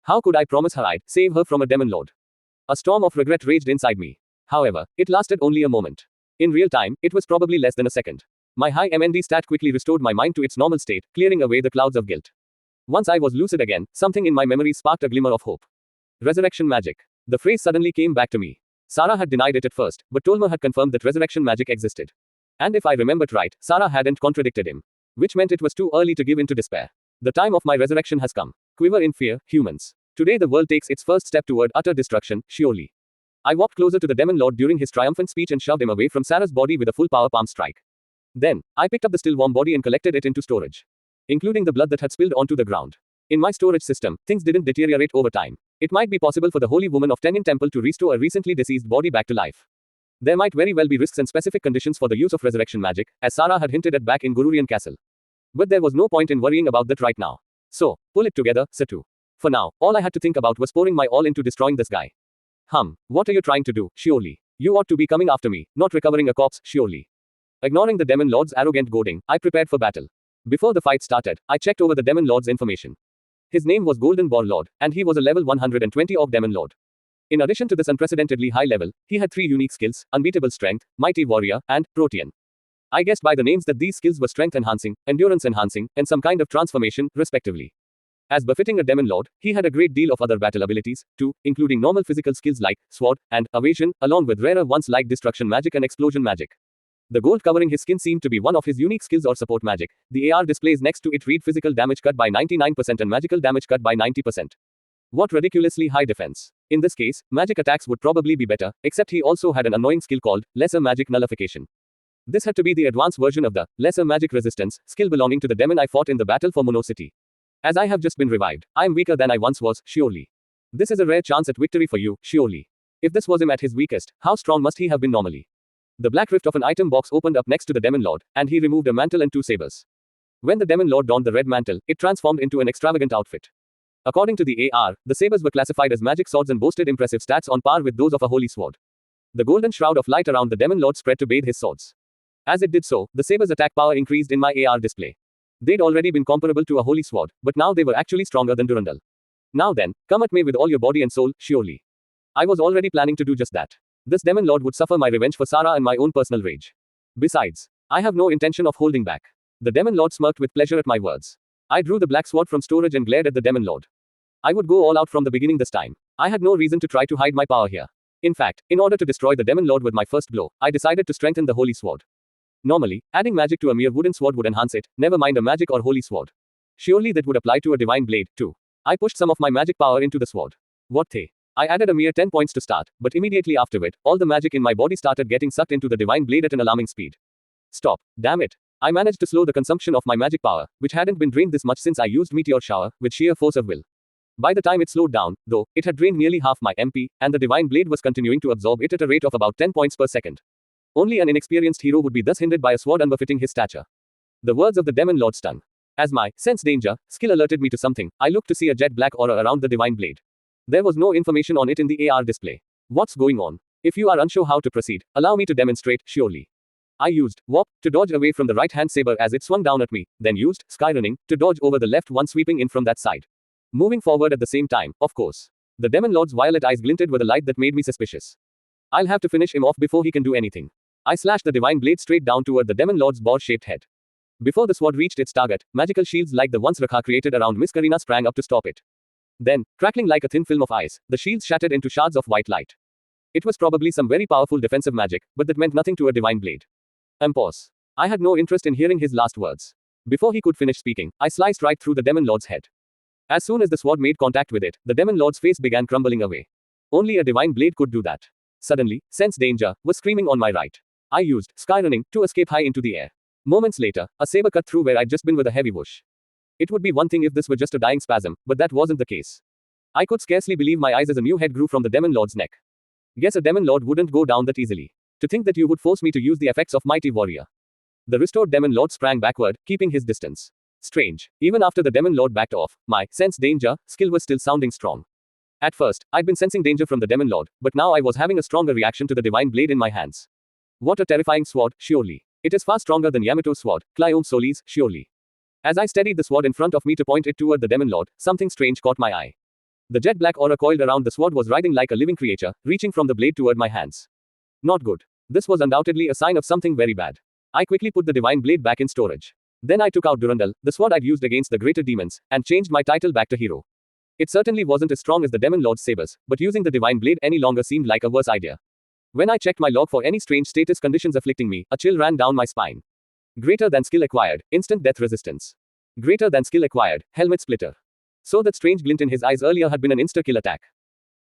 How could I promise her I'd save her from a demon lord? A storm of regret raged inside me. However, it lasted only a moment. In real time, it was probably less than a second. My high MND stat quickly restored my mind to its normal state, clearing away the clouds of guilt. Once I was lucid again, something in my memory sparked a glimmer of hope. Resurrection magic. The phrase suddenly came back to me. Sarah had denied it at first, but Tolma had confirmed that resurrection magic existed. And if I remembered right, Sarah hadn't contradicted him. Which meant it was too early to give in to despair. The time of my resurrection has come. Quiver in fear, humans. Today the world takes its first step toward utter destruction, surely. I walked closer to the demon lord during his triumphant speech and shoved him away from Sarah's body with a full power palm strike. Then, I picked up the still warm body and collected it into storage. Including the blood that had spilled onto the ground. In my storage system, things didn't deteriorate over time. It might be possible for the Holy Woman of Tenyin Temple to restore a recently deceased body back to life. There might very well be risks and specific conditions for the use of resurrection magic, as Sarah had hinted at back in Gururian Castle. But there was no point in worrying about that right now. So, pull it together, Satu. For now, all I had to think about was pouring my all into destroying this guy. What are you trying to do, surely? You ought to be coming after me, not recovering a corpse, surely. Ignoring the demon lord's arrogant goading, I prepared for battle. Before the fight started, I checked over the demon lord's information. His name was Golden Boar Lord, and he was a level 120 Orc Demon Lord. In addition to this unprecedentedly high level, he had 3 unique skills: Unbeatable Strength, Mighty Warrior, and Protean. I guessed by the names that these skills were strength enhancing, endurance enhancing, and some kind of transformation, respectively. As befitting a demon lord, he had a great deal of other battle abilities, too, including normal physical skills like sword and evasion, along with rarer ones like destruction magic and explosion magic. The gold covering his skin seemed to be one of his unique skills or support magic. The AR displays next to it read physical damage cut by 99% and magical damage cut by 90%. What ridiculously high defense. In this case, magic attacks would probably be better, except he also had an annoying skill called Lesser Magic Nullification. This had to be the advanced version of the Lesser Magic Resistance skill belonging to the demon I fought in the battle for Mono City. As I have just been revived, I am weaker than I once was, surely. This is a rare chance at victory for you, surely. If this was him at his weakest, how strong must he have been normally? The black rift of an item box opened up next to the demon lord, and he removed a mantle and 2 sabers. When the demon lord donned the red mantle, it transformed into an extravagant outfit. According to the AR, the sabers were classified as magic swords and boasted impressive stats on par with those of a holy sword. The golden shroud of light around the demon lord spread to bathe his swords. As it did so, the saber's attack power increased in my AR display. They'd already been comparable to a holy sword, but now they were actually stronger than Durandal. Now then, come at me with all your body and soul, surely. I was already planning to do just that. This demon lord would suffer my revenge for Sarah and my own personal rage. Besides, I have no intention of holding back. The demon lord smirked with pleasure at my words. I drew the black sword from storage and glared at the demon lord. I would go all out from the beginning this time. I had no reason to try to hide my power here. In fact, in order to destroy the demon lord with my first blow, I decided to strengthen the holy sword. Normally, adding magic to a mere wooden sword would enhance it, never mind a magic or holy sword. Surely that would apply to a divine blade, too. I pushed some of my magic power into the sword. What the? I added a mere 10 points to start, but immediately afterward, all the magic in my body started getting sucked into the divine blade at an alarming speed. Stop. Damn it. I managed to slow the consumption of my magic power, which hadn't been drained this much since I used Meteor Shower, with sheer force of will. By the time it slowed down, though, it had drained nearly half my MP, and the divine blade was continuing to absorb it at a rate of about 10 points per second. Only an inexperienced hero would be thus hindered by a sword unbefitting his stature. The words of the demon lord stung. As my sense danger skill alerted me to something, I looked to see a jet black aura around the divine blade. There was no information on it in the AR display. What's going on? If you are unsure how to proceed, allow me to demonstrate, surely. I used Warp to dodge away from the right-hand saber as it swung down at me, then used Skyrunning to dodge over the left one sweeping in from that side. Moving forward at the same time, of course. The demon lord's violet eyes glinted with a light that made me suspicious. I'll have to finish him off before he can do anything. I slashed the divine blade straight down toward the demon lord's boar-shaped head. Before the sword reached its target, magical shields like the ones Rakha created around Miss Karina sprang up to stop it. Then, crackling like a thin film of ice, the shields shattered into shards of white light. It was probably some very powerful defensive magic, but that meant nothing to a divine blade. Pause. I had no interest in hearing his last words. Before he could finish speaking, I sliced right through the demon lord's head. As soon as the sword made contact with it, the demon lord's face began crumbling away. Only a divine blade could do that. Suddenly, Sense Danger was screaming on my right. I used Skyrunning to escape high into the air. Moments later, a saber cut through where I'd just been with a heavy whoosh. It would be one thing if this were just a dying spasm, but that wasn't the case. I could scarcely believe my eyes as a new head grew from the demon lord's neck. Guess a demon lord wouldn't go down that easily. To think that you would force me to use the effects of Mighty Warrior. The restored demon lord sprang backward, keeping his distance. Strange. Even after the demon lord backed off, my sense danger skill was still sounding strong. At first, I'd been sensing danger from the demon lord, but now I was having a stronger reaction to the divine blade in my hands. What a terrifying sword, surely. It is far stronger than Yamato's sword, Clyome Solis, surely. As I steadied the sword in front of me to point it toward the demon lord, something strange caught my eye. The jet black aura coiled around the sword was writhing like a living creature, reaching from the blade toward my hands. Not good. This was undoubtedly a sign of something very bad. I quickly put the divine blade back in storage. Then I took out Durandal, the sword I'd used against the greater demons, and changed my title back to hero. It certainly wasn't as strong as the demon lord's sabers, but using the divine blade any longer seemed like a worse idea. When I checked my log for any strange status conditions afflicting me, a chill ran down my spine. Greater than skill acquired, instant death resistance. Greater than skill acquired, helmet splitter. So that strange glint in his eyes earlier had been an insta-kill attack.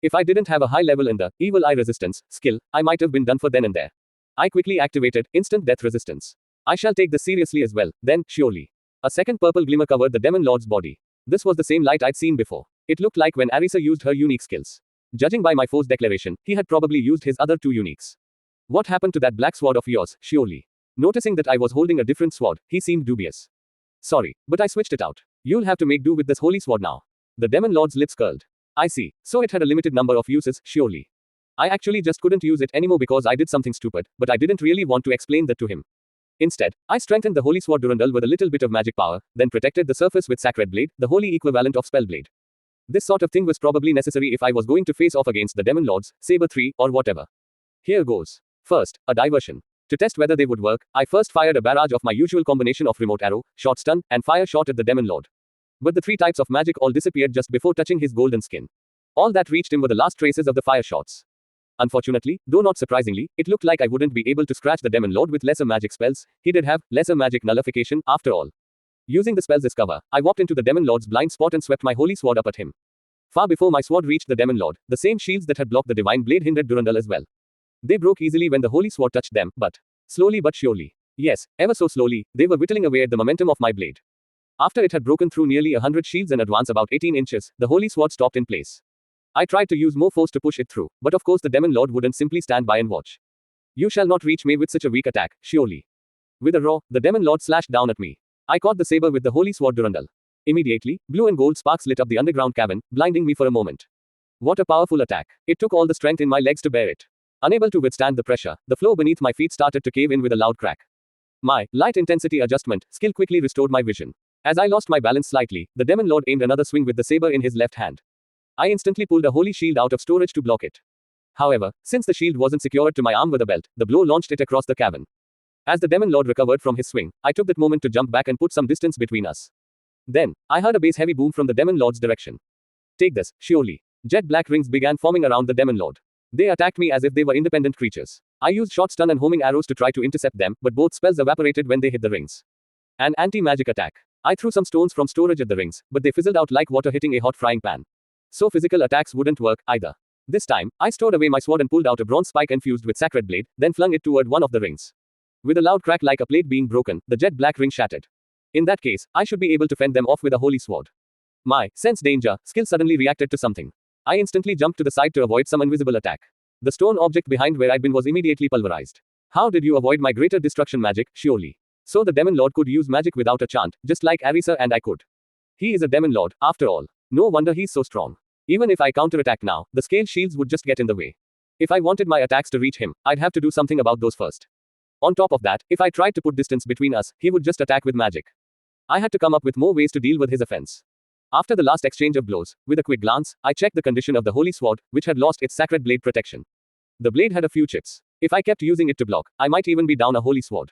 If I didn't have a high level in the evil eye resistance skill, I might have been done for then and there. I quickly activated instant death resistance. I shall take this seriously as well, then, surely. A second purple glimmer covered the demon lord's body. This was the same light I'd seen before. It looked like when Arisa used her unique skills. Judging by my foe's declaration, he had probably used his other two uniques. What happened to that black sword of yours, surely? Noticing that I was holding a different sword, he seemed dubious. Sorry, but I switched it out. You'll have to make do with this holy sword now. The demon lord's lips curled. I see. So it had a limited number of uses, surely. I actually just couldn't use it anymore because I did something stupid, but I didn't really want to explain that to him. Instead, I strengthened the holy sword Durandal with a little bit of magic power, then protected the surface with Sacred Blade, the holy equivalent of Spellblade. This sort of thing was probably necessary if I was going to face off against the demon lords, Saber 3, or whatever. Here goes. First, a diversion. To test whether they would work, I first fired a barrage of my usual combination of remote arrow, short stun, and fire shot at the demon lord. But the three types of magic all disappeared just before touching his golden skin. All that reached him were the last traces of the fire shots. Unfortunately, though not surprisingly, it looked like I wouldn't be able to scratch the demon lord with lesser magic spells. He did have lesser magic nullification, after all. Using the spells as cover, I walked into the demon lord's blind spot and swept my holy sword up at him. Far before my sword reached the demon lord, the same shields that had blocked the divine blade hindered Durandal as well. They broke easily when the holy sword touched them, but slowly but surely. Yes, ever so slowly, they were whittling away at the momentum of my blade. After it had broken through nearly 100 shields and advanced about 18 inches, the holy sword stopped in place. I tried to use more force to push it through, but of course the demon lord wouldn't simply stand by and watch. You shall not reach me with such a weak attack, surely. With a roar, the demon lord slashed down at me. I caught the saber with the holy sword Durandal. Immediately, blue and gold sparks lit up the underground cavern, blinding me for a moment. What a powerful attack. It took all the strength in my legs to bear it. Unable to withstand the pressure, the floor beneath my feet started to cave in with a loud crack. My light intensity adjustment skill quickly restored my vision. As I lost my balance slightly, the Demon Lord aimed another swing with the saber in his left hand. I instantly pulled a holy shield out of storage to block it. However, since the shield wasn't secured to my arm with a belt, the blow launched it across the cavern. As the Demon Lord recovered from his swing, I took that moment to jump back and put some distance between us. Then, I heard a bass heavy boom from the Demon Lord's direction. Take this, surely. Jet black rings began forming around the Demon Lord. They attacked me as if they were independent creatures. I used short stun and homing arrows to try to intercept them, but both spells evaporated when they hit the rings. An anti-magic attack. I threw some stones from storage at the rings, but they fizzled out like water hitting a hot frying pan. So physical attacks wouldn't work, either. This time, I stored away my sword and pulled out a bronze spike infused with sacred blade, then flung it toward one of the rings. With a loud crack like a plate being broken, the jet black ring shattered. In that case, I should be able to fend them off with a holy sword. My sense danger skill suddenly reacted to something. I instantly jumped to the side to avoid some invisible attack. The stone object behind where I'd been was immediately pulverized. How did you avoid my greater destruction magic, surely? So the Demon Lord could use magic without a chant, just like Arisa and I could. He is a Demon Lord, after all. No wonder he's so strong. Even if I counterattack now, the scale shields would just get in the way. If I wanted my attacks to reach him, I'd have to do something about those first. On top of that, if I tried to put distance between us, he would just attack with magic. I had to come up with more ways to deal with his offense. After the last exchange of blows, with a quick glance, I checked the condition of the holy sword, which had lost its sacred blade protection. The blade had a few chips. If I kept using it to block, I might even be down a holy sword.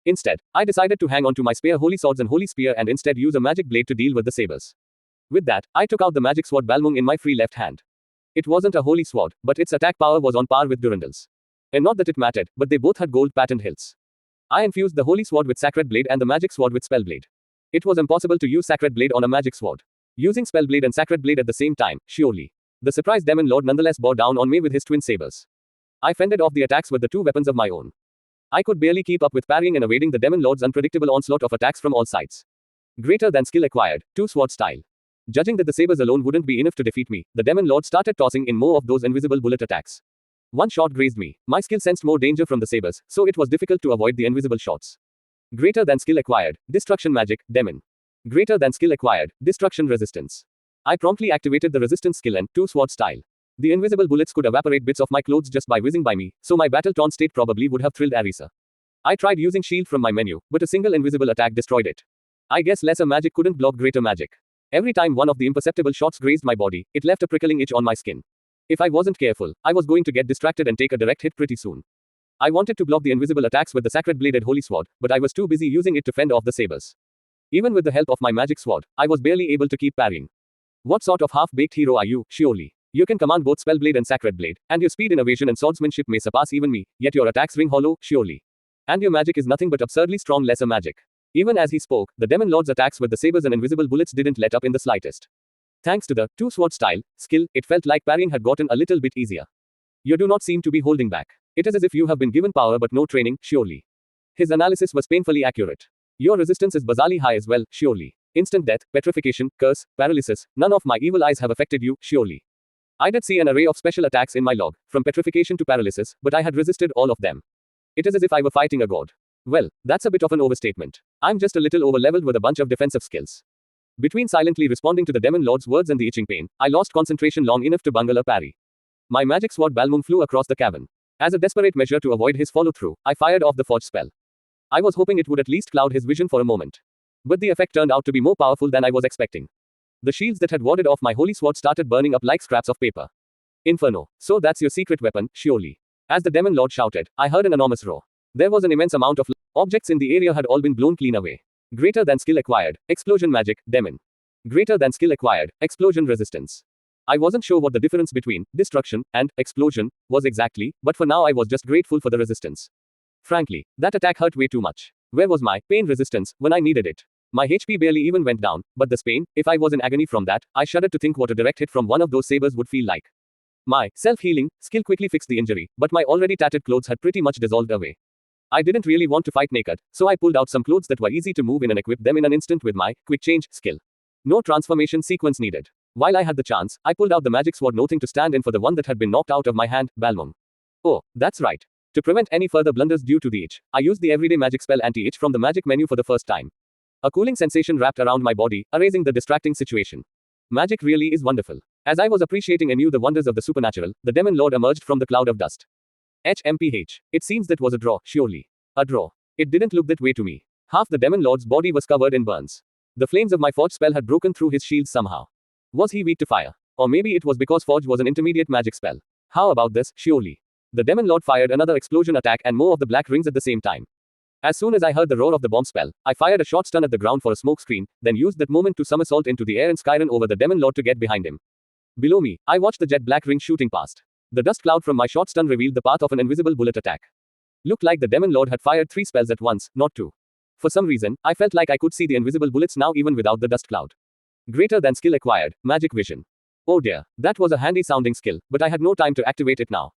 Instead, I decided to hang on to my spare holy swords and holy spear and instead use a magic blade to deal with the sabers. With that, I took out the magic sword Balmung in my free left hand. It wasn't a holy sword, but its attack power was on par with Durandal's. And not that it mattered, but they both had gold patterned hilts. I infused the holy sword with sacred blade and the magic sword with spell blade. It was impossible to use sacred blade on a magic sword. Using spell blade and sacred blade at the same time, surely. The surprised Demon Lord nonetheless bore down on me with his twin sabers. I fended off the attacks with the two weapons of my own. I could barely keep up with parrying and evading the Demon Lord's unpredictable onslaught of attacks from all sides. Greater than skill acquired, two-sword style. Judging that the sabers alone wouldn't be enough to defeat me, the Demon Lord started tossing in more of those invisible bullet attacks. One shot grazed me. My skill sensed more danger from the sabers, so it was difficult to avoid the invisible shots. Greater than skill acquired, destruction magic, Demon. Greater than skill acquired, destruction resistance. I promptly activated the resistance skill and two-sword style. The invisible bullets could evaporate bits of my clothes just by whizzing by me, so my battle-torn state probably would have thrilled Arisa. I tried using shield from my menu, but a single invisible attack destroyed it. I guess lesser magic couldn't block greater magic. Every time one of the imperceptible shots grazed my body, it left a prickling itch on my skin. If I wasn't careful, I was going to get distracted and take a direct hit pretty soon. I wanted to block the invisible attacks with the sacred bladed holy sword, but I was too busy using it to fend off the sabers. Even with the help of my magic sword, I was barely able to keep parrying. What sort of half-baked hero are you, surely? You can command both spellblade and sacred blade, and your speed in evasion and swordsmanship may surpass even me, yet your attacks ring hollow, surely. And your magic is nothing but absurdly strong lesser magic. Even as he spoke, the Demon Lord's attacks with the sabers and invisible bullets didn't let up in the slightest. Thanks to the two-sword style skill, it felt like parrying had gotten a little bit easier. You do not seem to be holding back. It is as if you have been given power but no training, surely. His analysis was painfully accurate. Your resistance is bizarrely high as well, surely. Instant death, petrification, curse, paralysis, none of my evil eyes have affected you, surely. I did see an array of special attacks in my log, from petrification to paralysis, but I had resisted all of them. It is as if I were fighting a god. Well, that's a bit of an overstatement. I'm just a little overleveled with a bunch of defensive skills. Between silently responding to the Demon Lord's words and the itching pain, I lost concentration long enough to bungle a parry. My magic sword Balmung flew across the cavern. As a desperate measure to avoid his follow-through, I fired off the forge spell. I was hoping it would at least cloud his vision for a moment. But the effect turned out to be more powerful than I was expecting. The shields that had warded off my holy sword started burning up like scraps of paper. Inferno. So that's your secret weapon, surely. As the Demon Lord shouted, I heard an enormous roar. There was an immense amount of objects in the area had all been blown clean away. Greater than skill acquired, explosion magic, Demon. Greater than skill acquired, explosion resistance. I wasn't sure what the difference between destruction and explosion was exactly, but for now I was just grateful for the resistance. Frankly, that attack hurt way too much. Where was my pain resistance when I needed it? My HP barely even went down, but the pain, if I was in agony from that, I shuddered to think what a direct hit from one of those sabers would feel like. My self-healing skill quickly fixed the injury, but my already tattered clothes had pretty much dissolved away. I didn't really want to fight naked, so I pulled out some clothes that were easy to move in and equipped them in an instant with my quick change skill. No transformation sequence needed. While I had the chance, I pulled out the magic sword noting to stand in for the one that had been knocked out of my hand, Balmung. Oh, that's right. To prevent any further blunders due to the itch, I used the everyday magic spell anti-itch from the magic menu for the first time. A cooling sensation wrapped around my body, erasing the distracting situation. Magic really is wonderful. As I was appreciating anew the wonders of the supernatural, the Demon Lord emerged from the cloud of dust. HMPH. It seems that was a draw, surely. A draw. It didn't look that way to me. Half the Demon Lord's body was covered in burns. The flames of my Forge spell had broken through his shields somehow. Was he weak to fire? Or maybe it was because Forge was an intermediate magic spell. How about this? Surely. The Demon Lord fired another explosion attack and more of the black rings at the same time. As soon as I heard the roar of the bomb spell, I fired a short stun at the ground for a smoke screen, then used that moment to somersault into the air and skyron over the Demon Lord to get behind him. Below me, I watched the jet black ring shooting past. The dust cloud from my short stun revealed the path of an invisible bullet attack. Looked like the Demon Lord had fired 3 spells at once, not 2. For some reason, I felt like I could see the invisible bullets now even without the dust cloud. Greater than skill acquired, magic vision. Oh dear, that was a handy sounding skill, but I had no time to activate it now.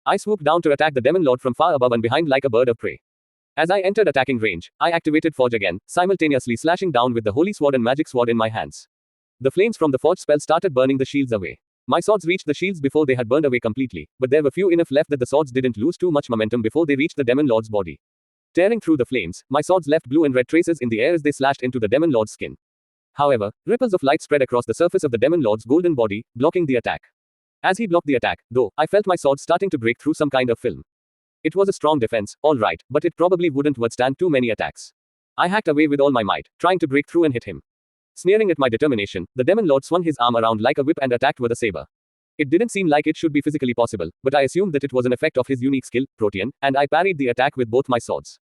I swooped down to attack the Demon Lord from far above and behind like a bird of prey. As I entered attacking range, I activated Forge again, simultaneously slashing down with the Holy Sword and Magic Sword in my hands. The flames from the Forge spell started burning the shields away. My swords reached the shields before they had burned away completely, but there were few enough left that the swords didn't lose too much momentum before they reached the Demon Lord's body. Tearing through the flames, my swords left blue and red traces in the air as they slashed into the Demon Lord's skin. However, ripples of light spread across the surface of the Demon Lord's golden body, blocking the attack. As he blocked the attack, though, I felt my sword starting to break through some kind of film. It was a strong defense, alright, but it probably wouldn't withstand too many attacks. I hacked away with all my might, trying to break through and hit him. Sneering at my determination, the Demon Lord swung his arm around like a whip and attacked with a saber. It didn't seem like it should be physically possible, but I assumed that it was an effect of his unique skill, Protean, and I parried the attack with both my swords.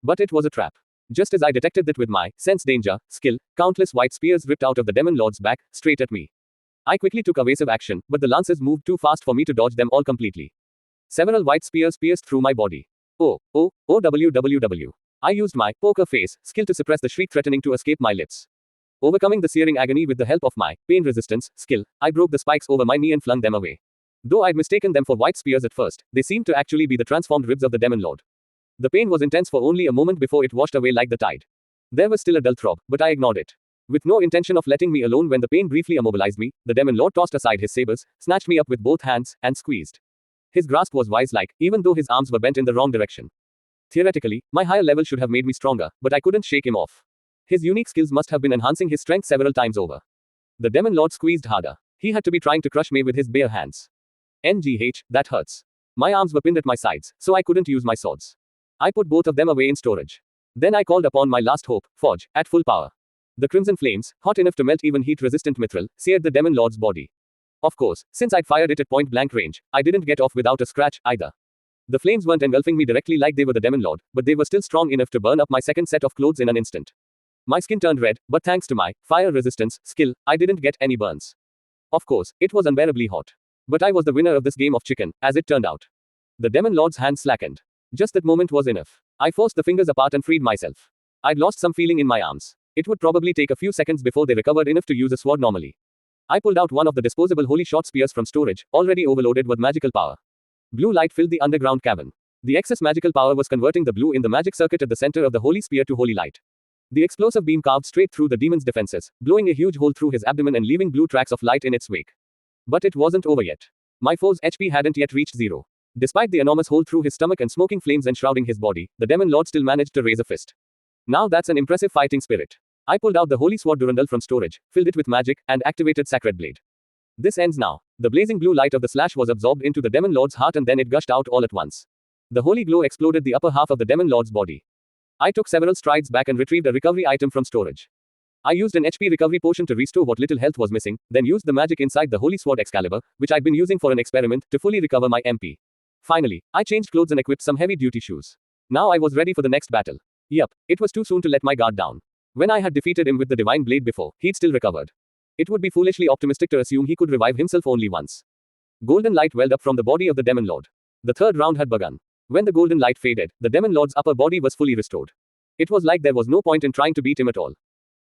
But it was a trap. Just as I detected that with my sense danger skill, countless white spears ripped out of the Demon Lord's back, straight at me. I quickly took evasive action, but the lances moved too fast for me to dodge them all completely. Several white spears pierced through my body. OWWW. I used my poker face skill to suppress the shriek threatening to escape my lips. Overcoming the searing agony with the help of my pain resistance skill, I broke the spikes over my knee and flung them away. Though I'd mistaken them for white spears at first, they seemed to actually be the transformed ribs of the Demon Lord. The pain was intense for only a moment before it washed away like the tide. There was still a dull throb, but I ignored it. With no intention of letting me alone when the pain briefly immobilized me, the Demon Lord tossed aside his sabers, snatched me up with both hands, and squeezed. His grasp was vise-like, even though his arms were bent in the wrong direction. Theoretically, my higher level should have made me stronger, but I couldn't shake him off. His unique skills must have been enhancing his strength several times over. The Demon Lord squeezed harder. He had to be trying to crush me with his bare hands. NGH, that hurts. My arms were pinned at my sides, so I couldn't use my swords. I put both of them away in storage. Then I called upon my last hope, Forge, at full power. The crimson flames, hot enough to melt even heat-resistant mithril, seared the Demon Lord's body. Of course, since I'd fired it at point-blank range, I didn't get off without a scratch, either. The flames weren't engulfing me directly like they were the Demon Lord, but they were still strong enough to burn up my second set of clothes in an instant. My skin turned red, but thanks to my fire resistance skill, I didn't get any burns. Of course, it was unbearably hot. But I was the winner of this game of chicken, as it turned out. The Demon Lord's hand slackened. Just that moment was enough. I forced the fingers apart and freed myself. I'd lost some feeling in my arms. It would probably take a few seconds before they recovered enough to use a sword normally. I pulled out one of the disposable holy short spears from storage, already overloaded with magical power. Blue light filled the underground cavern. The excess magical power was converting the blue in the magic circuit at the center of the holy spear to holy light. The explosive beam carved straight through the demon's defenses, blowing a huge hole through his abdomen and leaving blue tracks of light in its wake. But it wasn't over yet. My foe's HP hadn't yet reached 0. Despite the enormous hole through his stomach and smoking flames enshrouding his body, the Demon Lord still managed to raise a fist. Now that's an impressive fighting spirit. I pulled out the Holy Sword Durandal from storage, filled it with magic, and activated Sacred Blade. This ends now. The blazing blue light of the slash was absorbed into the Demon Lord's heart and then it gushed out all at once. The holy glow exploded the upper half of the Demon Lord's body. I took several strides back and retrieved a recovery item from storage. I used an HP recovery potion to restore what little health was missing, then used the magic inside the Holy Sword Excalibur, which I'd been using for an experiment, to fully recover my MP. Finally, I changed clothes and equipped some heavy-duty shoes. Now I was ready for the next battle. Yup, it was too soon to let my guard down. When I had defeated him with the Divine Blade before, he'd still recovered. It would be foolishly optimistic to assume he could revive himself only once. Golden light welled up from the body of the Demon Lord. The third round had begun. When the golden light faded, the Demon Lord's upper body was fully restored. It was like there was no point in trying to beat him at all.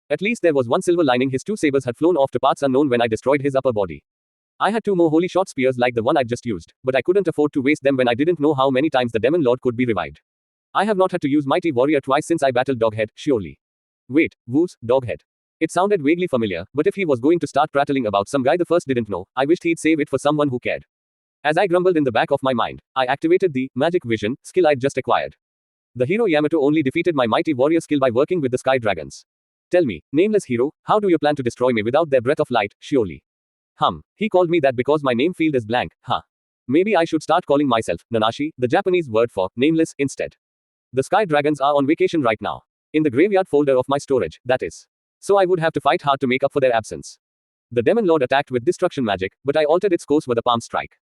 At least there was one silver lining: his 2 sabers had flown off to parts unknown when I destroyed his upper body. I had 2 more holy short spears like the one I'd just used, but I couldn't afford to waste them when I didn't know how many times the Demon Lord could be revived. I have not had to use Mighty Warrior twice since I battled Doghead, surely. Wait, who's Doghead? It sounded vaguely familiar, but if he was going to start prattling about some guy the first didn't know, I wished he'd save it for someone who cared. As I grumbled in the back of my mind, I activated the Magic Vision skill I'd just acquired. The hero Yamato only defeated my Mighty Warrior skill by working with the Sky Dragons. Tell me, nameless hero, how do you plan to destroy me without their breath of light, surely? He called me that because my name field is blank, huh? Maybe I should start calling myself Nanashi, the Japanese word for nameless, instead. The Sky Dragons are on vacation right now. In the graveyard folder of my storage, that is. so I would have to fight hard to make up for their absence. The Demon Lord attacked with destruction magic, but I altered its course with a palm strike.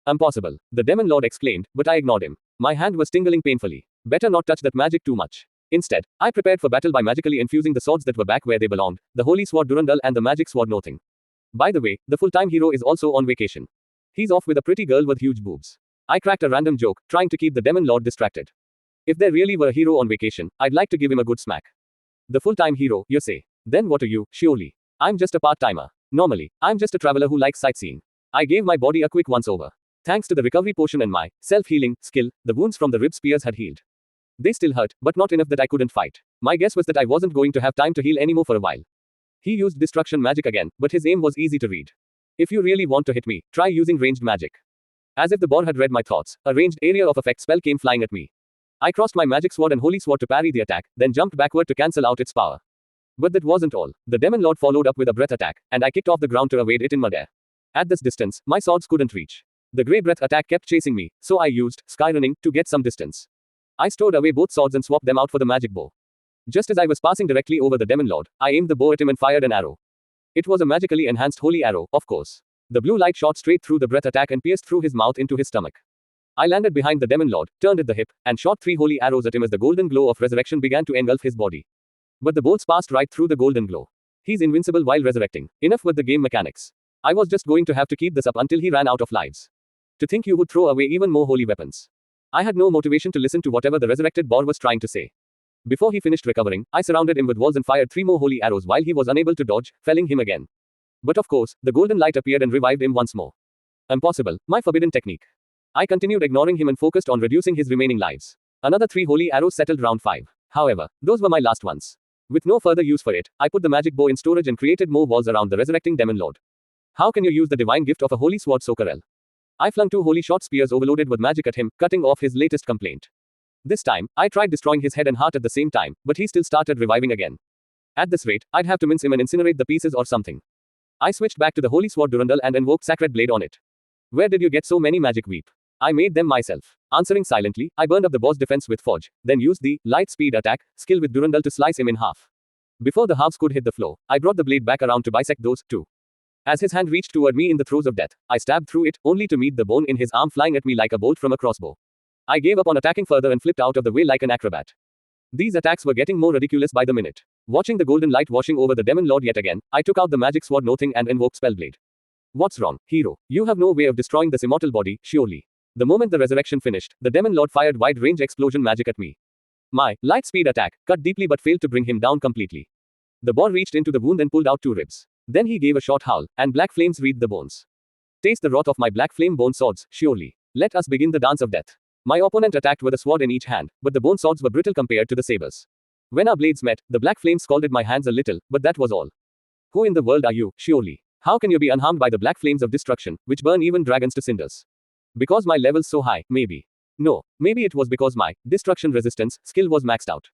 Impossible, the Demon Lord exclaimed, but I ignored him. My hand was tingling painfully. Better not touch that magic too much. Instead, I prepared for battle by magically infusing the swords that were back where they belonged, the Holy Sword Durandal and the Magic Sword Nothing. By the way, the full-time hero is also on vacation. He's off with a pretty girl with huge boobs. I cracked a random joke, trying to keep the Demon Lord distracted. If there really were a hero on vacation, I'd like to give him a good smack. The full-time hero, you say? Then what are you, surely? I'm just a part-timer. Normally, I'm just a traveler who likes sightseeing. I gave my body a quick once-over. Thanks to the recovery potion and my self-healing skill, the wounds from the rib spears had healed. They still hurt, but not enough that I couldn't fight. My guess was that I wasn't going to have time to heal anymore for a while. He used destruction magic again, but his aim was easy to read. If you really want to hit me, try using ranged magic. As if the boar had read my thoughts, a ranged area of effect spell came flying at me. I crossed my magic sword and holy sword to parry the attack, then jumped backward to cancel out its power. But that wasn't all. The Demon Lord followed up with a breath attack, and I kicked off the ground to evade it in midair. At this distance, my swords couldn't reach. The grey breath attack kept chasing me, so I used skyrunning to get some distance. I stored away both swords and swapped them out for the magic bow. Just as I was passing directly over the Demon Lord, I aimed the bow at him and fired an arrow. It was a magically enhanced holy arrow, of course. The blue light shot straight through the breath attack and pierced through his mouth into his stomach. I landed behind the Demon Lord, turned at the hip, and shot 3 holy arrows at him as the golden glow of resurrection began to engulf his body. But the bolts passed right through the golden glow. He's invincible while resurrecting. Enough with the game mechanics. I was just going to have to keep this up until he ran out of lives. To think you would throw away even more holy weapons. I had no motivation to listen to whatever the resurrected boar was trying to say. Before he finished recovering, I surrounded him with walls and fired 3 more holy arrows while he was unable to dodge, felling him again. But of course, the golden light appeared and revived him once more. Impossible, my forbidden technique. I continued ignoring him and focused on reducing his remaining lives. Another 3 holy arrows settled round 5. However, those were my last ones. With no further use for it, I put the magic bow in storage and created more walls around the resurrecting Demon Lord. How can you use the divine gift of a holy sword so Karel? I flung 2 holy short spears overloaded with magic at him, cutting off his latest complaint. This time, I tried destroying his head and heart at the same time, but he still started reviving again. At this rate, I'd have to mince him and incinerate the pieces or something. I switched back to the holy sword Durandal and invoked Sacred Blade on it. Where did you get so many magic weep? I made them myself. Answering silently, I burned up the boss defense with Forge, then used the light speed attack skill with Durandal to slice him in half. Before the halves could hit the floor, I brought the blade back around to bisect those 2. As his hand reached toward me in the throes of death, I stabbed through it, only to meet the bone in his arm flying at me like a bolt from a crossbow. I gave up on attacking further and flipped out of the way like an acrobat. These attacks were getting more ridiculous by the minute. Watching the golden light washing over the Demon Lord yet again, I took out the magic sword Nothing and invoked Spellblade. What's wrong, hero? You have no way of destroying this immortal body, surely. The moment the resurrection finished, the Demon Lord fired wide-range explosion magic at me. My light speed attack cut deeply but failed to bring him down completely. The boar reached into the wound and pulled out 2 ribs. Then he gave a short howl, and black flames wreathed the bones. Taste the wrath of my black flame bone swords, surely. Let us begin the dance of death. My opponent attacked with a sword in each hand, but the bone swords were brittle compared to the sabers. When our blades met, the black flames scalded my hands a little, but that was all. Who in the world are you, surely? How can you be unharmed by the black flames of destruction, which burn even dragons to cinders? Because my level's so high, maybe. No, maybe it was because my destruction resistance skill was maxed out.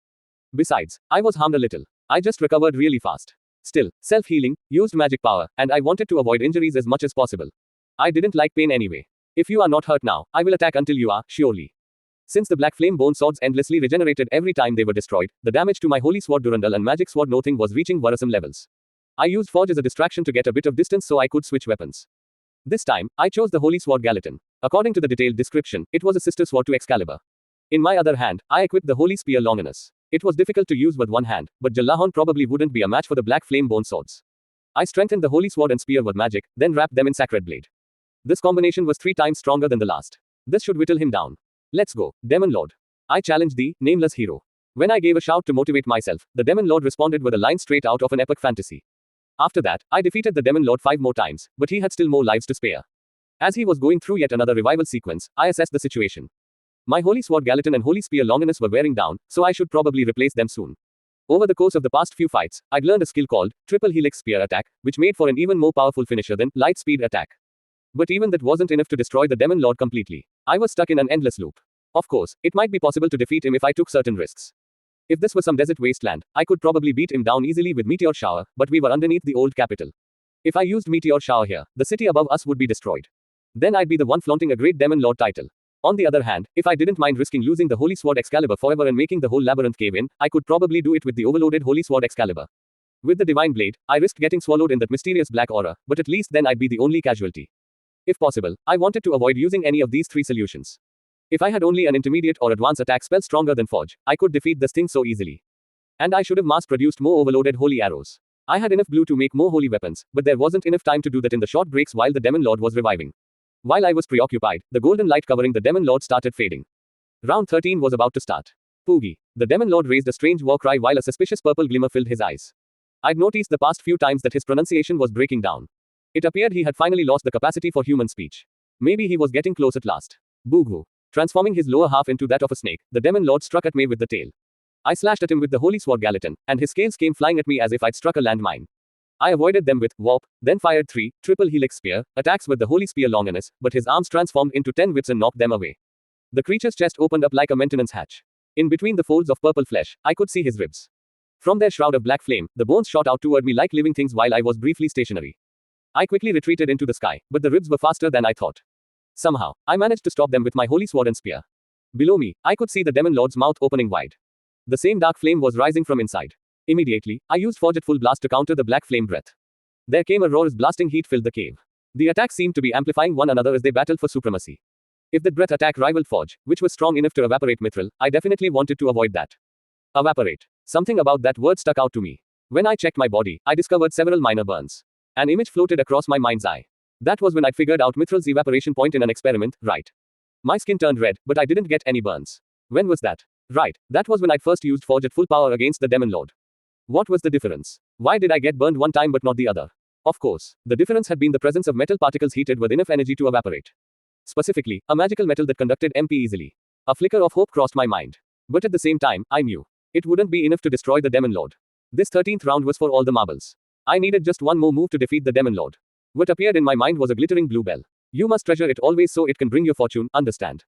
Besides, I was harmed a little. I just recovered really fast. Still, self-healing, used magic power, and I wanted to avoid injuries as much as possible. I didn't like pain anyway. If you are not hurt now, I will attack until you are, surely. Since the black flame bone swords endlessly regenerated every time they were destroyed, the damage to my holy sword Durandal and magic sword Nothing was reaching worrisome levels. I used Forge as a distraction to get a bit of distance so I could switch weapons. This time, I chose the holy sword Gallatin. According to the detailed description, it was a sister sword to Excalibur. In my other hand, I equipped the holy spear Longinus. It was difficult to use with one hand, but Jalahorn probably wouldn't be a match for the black flame bone swords. I strengthened the holy sword and spear with magic, then wrapped them in Sacred Blade. This combination was 3 times stronger than the last. This should whittle him down. Let's go, Demon Lord. I challenged the nameless hero. When I gave a shout to motivate myself, the Demon Lord responded with a line straight out of an epic fantasy. After that, I defeated the Demon Lord 5 more times, but he had still more lives to spare. As he was going through yet another revival sequence, I assessed the situation. My holy sword Gallatin and holy spear Longinus were wearing down, so I should probably replace them soon. Over the course of the past few fights, I'd learned a skill called Triple Helix Spear Attack, which made for an even more powerful finisher than Light Speed Attack. But even that wasn't enough to destroy the Demon Lord completely. I was stuck in an endless loop. Of course, it might be possible to defeat him if I took certain risks. If this was some desert wasteland, I could probably beat him down easily with Meteor Shower, but we were underneath the old capital. If I used Meteor Shower here, the city above us would be destroyed. Then I'd be the one flaunting a great Demon Lord title. On the other hand, if I didn't mind risking losing the Holy Sword Excalibur forever and making the whole labyrinth cave in, I could probably do it with the overloaded Holy Sword Excalibur. With the divine blade, I risked getting swallowed in that mysterious black aura, but at least then I'd be the only casualty. If possible, I wanted to avoid using any of these three solutions. If I had only an intermediate or advanced attack spell stronger than Forge, I could defeat this thing so easily. And I should have mass-produced more overloaded holy arrows. I had enough blue to make more holy weapons, but there wasn't enough time to do that in the short breaks while the Demon Lord was reviving. While I was preoccupied, the golden light covering the Demon Lord started fading. Round 13 was about to start. Poogie. The Demon Lord raised a strange war cry while a suspicious purple glimmer filled his eyes. I'd noticed the past few times that his pronunciation was breaking down. It appeared he had finally lost the capacity for human speech. Maybe he was getting close at last. Boogoo. Transforming his lower half into that of a snake, the Demon Lord struck at me with the tail. I slashed at him with the Holy Sword Gallatin, and his scales came flying at me as if I'd struck a landmine. I avoided them with Warp, then fired 3 triple helix spear attacks with the Holy Spear Longinus, but his arms transformed into 10 whips and knocked them away. The creature's chest opened up like a maintenance hatch. In between the folds of purple flesh, I could see his ribs. From their shroud of black flame, the bones shot out toward me like living things while I was briefly stationary. I quickly retreated into the sky, but the ribs were faster than I thought. Somehow, I managed to stop them with my Holy Sword and Spear. Below me, I could see the Demon Lord's mouth opening wide. The same dark flame was rising from inside. Immediately, I used Forge at full blast to counter the black flame breath. There came a roar as blasting heat filled the cave. The attacks seemed to be amplifying one another as they battled for supremacy. If that breath attack rivaled Forge, which was strong enough to evaporate Mithril, I definitely wanted to avoid that. Evaporate. Something about that word stuck out to me. When I checked my body, I discovered several minor burns. An image floated across my mind's eye. That was when I figured out Mithril's evaporation point in an experiment, right? My skin turned red, but I didn't get any burns. When was that? Right, that was when I'd first used Forge at full power against the Demon Lord. What was the difference? Why did I get burned one time but not the other? Of course, the difference had been the presence of metal particles heated with enough energy to evaporate. Specifically, a magical metal that conducted MP easily. A flicker of hope crossed my mind. But at the same time, I knew it wouldn't be enough to destroy the Demon Lord. This 13th round was for all the marbles. I needed just one more move to defeat the Demon Lord. What appeared in my mind was a glittering blue bell. You must treasure it always so it can bring you fortune, understand?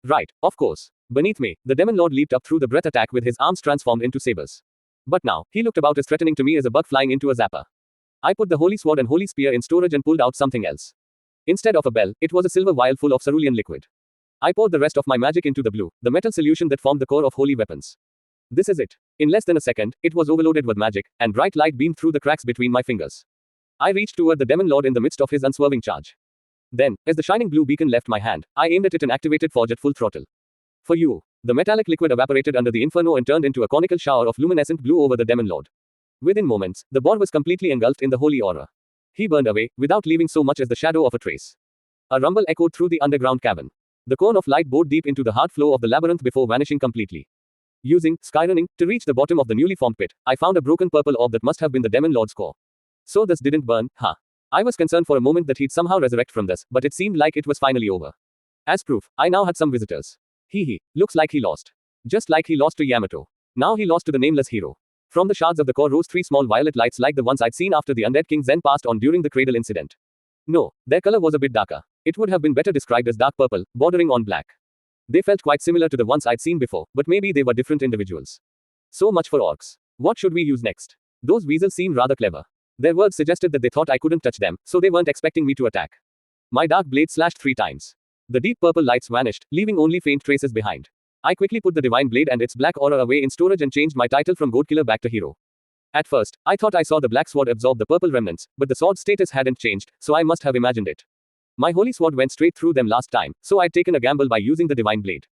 Right, of course. Beneath me, the Demon Lord leaped up through the breath attack with his arms transformed into sabers. But now, he looked about as threatening to me as a bug flying into a zapper. I put the Holy Sword and Holy Spear in storage and pulled out something else. Instead of a bell, it was a silver vial full of cerulean liquid. I poured the rest of my magic into the blue, the metal solution that formed the core of holy weapons. This is it. In less than a second, it was overloaded with magic, and bright light beamed through the cracks between my fingers. I reached toward the Demon Lord in the midst of his unswerving charge. Then, as the shining blue beacon left my hand, I aimed at it and activated Forge at full throttle. For you. The metallic liquid evaporated under the inferno and turned into a conical shower of luminescent blue over the Demon Lord. Within moments, the boar was completely engulfed in the holy aura. He burned away, without leaving so much as the shadow of a trace. A rumble echoed through the underground cavern. The cone of light bored deep into the hard flow of the labyrinth before vanishing completely. Using skyrunning to reach the bottom of the newly formed pit, I found a broken purple orb that must have been the Demon Lord's core. So this didn't burn, huh? I was concerned for a moment that he'd somehow resurrect from this, but it seemed like it was finally over. As proof, I now had some visitors. Looks like he lost. Just like he lost to Yamato. Now he lost to the nameless hero. From the shards of the core rose 3 small violet lights like the ones I'd seen after the undead King Zen passed on during the cradle incident. No, their color was a bit darker. It would have been better described as dark purple, bordering on black. They felt quite similar to the ones I'd seen before, but maybe they were different individuals. So much for orcs. What should we use next? Those weasels seem rather clever. Their words suggested that they thought I couldn't touch them, so they weren't expecting me to attack. My dark blade slashed 3 times. The deep purple lights vanished, leaving only faint traces behind. I quickly put the divine blade and its black aura away in storage and changed my title from Goat Killer back to Hero. At first, I thought I saw the black sword absorb the purple remnants, but the sword's status hadn't changed, so I must have imagined it. My holy sword went straight through them last time, so I'd taken a gamble by using the divine blade.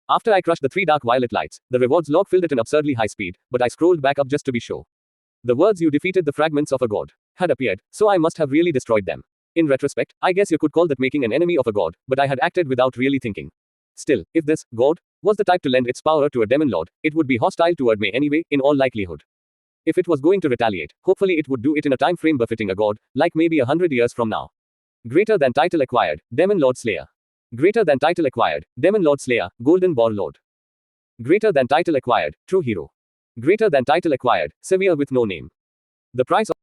After I crushed the 3 dark violet lights, the rewards log filled at an absurdly high speed, but I scrolled back up just to be sure. The words "you defeated the fragments of a god" had appeared, so I must have really destroyed them. In retrospect, I guess you could call that making an enemy of a god, but I had acted without really thinking. Still, if this god was the type to lend its power to a demon lord, it would be hostile toward me anyway, in all likelihood. If it was going to retaliate, hopefully it would do it in a time frame befitting a god, like maybe 100 years from now. Greater than title acquired, Demon Lord Slayer. Greater than title acquired, Demon Lord Slayer, Golden Boar Lord. Greater than title acquired, True Hero. Greater than title acquired, Severe with no name. The price of